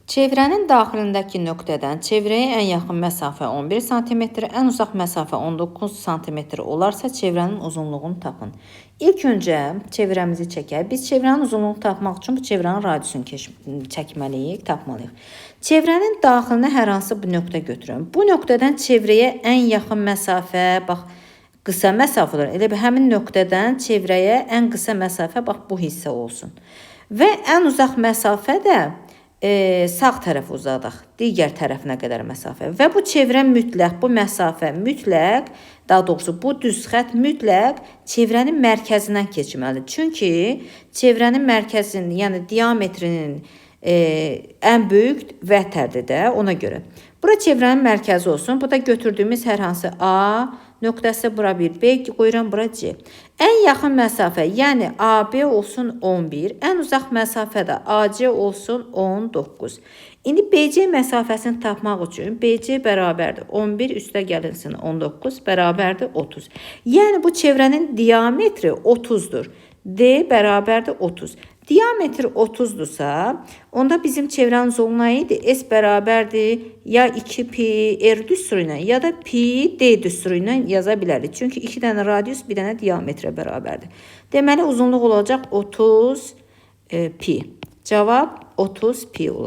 Çevrənin daxilindəki nöqtədən çevrəyə ən yaxın məsafə 11 sm, ən uzaq məsafə 19 sm olarsa çevrənin uzunluğunu tapın. İlk öncə çevrəmizi çəkək. Biz çevrənin uzunluğunu tapmaq üçün bu çevrənin radiusunu çəkməliyik, tapmalıyıq. Çevrənin daxilinə hər hansı bir nöqtə götürün. Bu nöqtədən çevrəyə ən yaxın məsafə, bax, qısa məsafələr. Elə bir həmin nöqtədən çevrəyə ən qısa məsafə bax bu hissə olsun. Və ən uzaq məsafə də sağ tərəf uzadaq, digər tərəfinə qədər məsafə. Və bu çevrə mütləq, bu məsafə mütləq, daha doğrusu bu düz xətt mütləq çevrənin mərkəzindən keçməlidir. Çünki çevrənin mərkəzinin, yəni diametrinin ən böyük vətərdir də, ona görə. Bura çevrənin mərkəzi olsun. Bu da götürdüyümüz hər hansı A nöqtəsi, bura bir B qoyuram, bura C. Ən yaxın məsafə, yəni AB olsun 11, ən uzaq məsafə də AC olsun 19. İndi BC məsafəsini tapmaq üçün BC bərabərdir 11 üstə gəlinsin 19 bərabərdir 30. Yəni bu çevrənin diametri 30'dur. D bərabərdir 30. Diametr 30'dursa, onda bizim çevrənin uzunluğu idi? S bərabərdir ya 2pi R düsturu ilə, ya da pi D düsturu ilə yaza bilərik. Çünki 2 dənə radius, bir dənə diametrə bərabərdir. Deməli, uzunluq olacaq 30 pi. Cavab 30 pi olacaq.